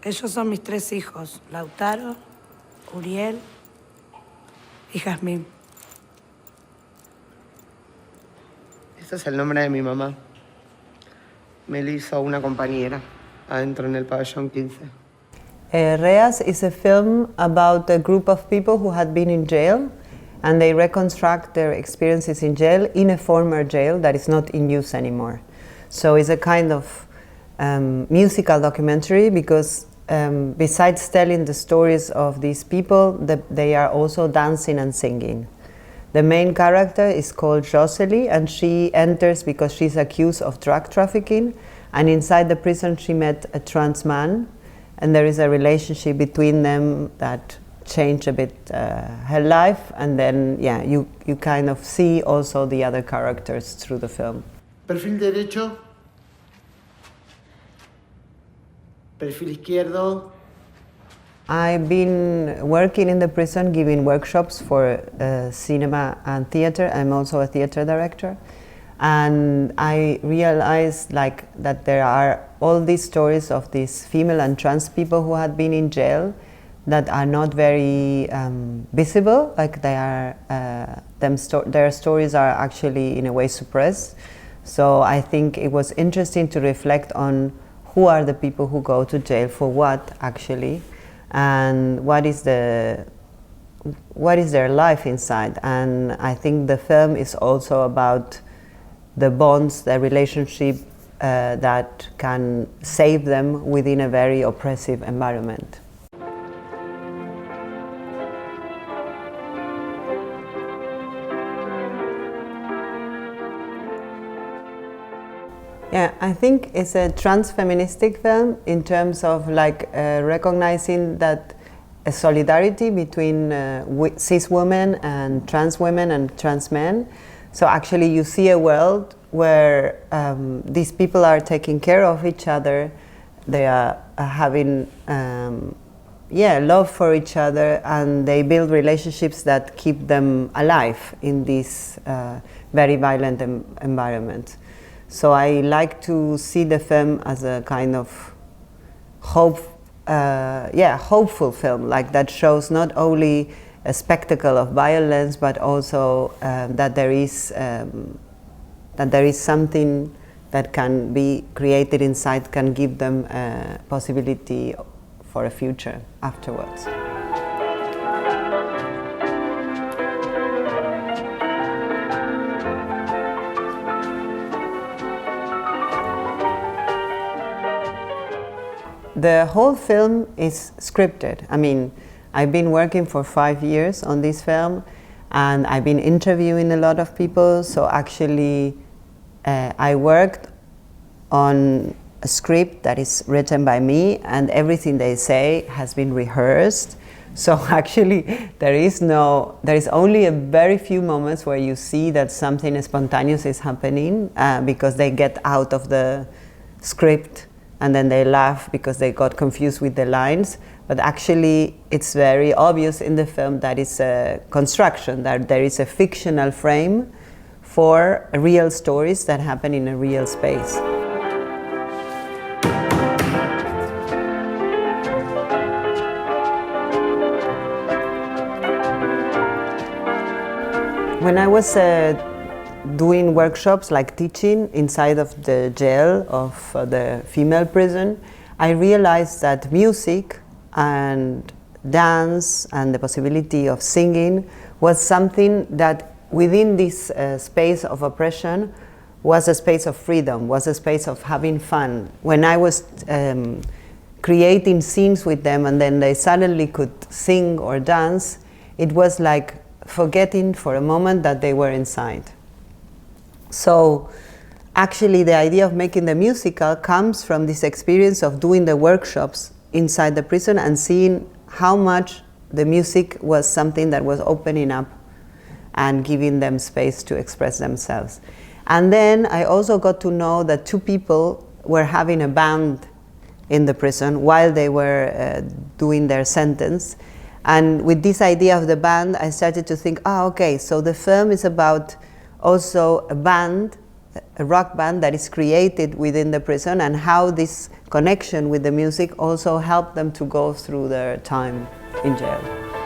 Ellos son mis 3 hijos, Lautaro, Uriel y Jazmín. Ese es el nombre de mi mamá. Me lo hizo una compañera adentro en el pabellón 15. Reas is a film about a group of people who had been in jail, and they reconstruct their experiences in jail in a former jail that is not in use anymore. So it's a kind of musical documentary because besides telling the stories of these people, they are also dancing and singing. The main character is called Jocelyn, and she enters because she's accused of drug trafficking, and inside the prison she met a trans man, and there is a relationship between them that changed a bit her life, and then you kind of see also the other characters through the film. Perfil derecho. Perfil izquierdo. I've been working in the prison giving workshops for cinema and theater. I'm also a theater director. And I realized that there are all these stories of these female and trans people who had been in jail that are not very visible, like their stories are actually in a way suppressed. So I think it was interesting to reflect on who are the people who go to jail for what actually, and what is their life inside. And I think the film is also about the bonds, the relationship that can save them within a very oppressive environment. Yeah, I think it's a trans-feministic film in terms of recognizing that a solidarity between cis women and trans men. So actually you see a world where these people are taking care of each other, they are having love for each other, and they build relationships that keep them alive in this very violent environment. So I like to see the film as a kind of hopeful film, that shows not only a spectacle of violence, but also that there is something that can be created inside, can give them a possibility for a future afterwards. The whole film is scripted. I mean, I've been working for 5 years on this film, and I've been interviewing a lot of people, so actually I worked on a script that is written by me, and everything they say has been rehearsed. So actually there is only a very few moments where you see that something spontaneous is happening because they get out of the script and then they laugh because they got confused with the lines. But actually it's very obvious in the film that it's a construction, that there is a fictional frame for real stories that happen in a real space. When I was doing workshops, like teaching inside of the jail of the female prison, I realized that music and dance and the possibility of singing was something that within this space of oppression was a space of freedom, was a space of having fun. When I was creating scenes with them and then they suddenly could sing or dance, it was like forgetting for a moment that they were inside. So actually the idea of making the musical comes from this experience of doing the workshops inside the prison and seeing how much the music was something that was opening up and giving them space to express themselves. And then I also got to know that 2 people were having a band in the prison while they were doing their sentence. And with this idea of the band, I started to think, okay, so the film is about also a band a rock band that is created within the prison, and how this connection with the music also helped them to go through their time in jail.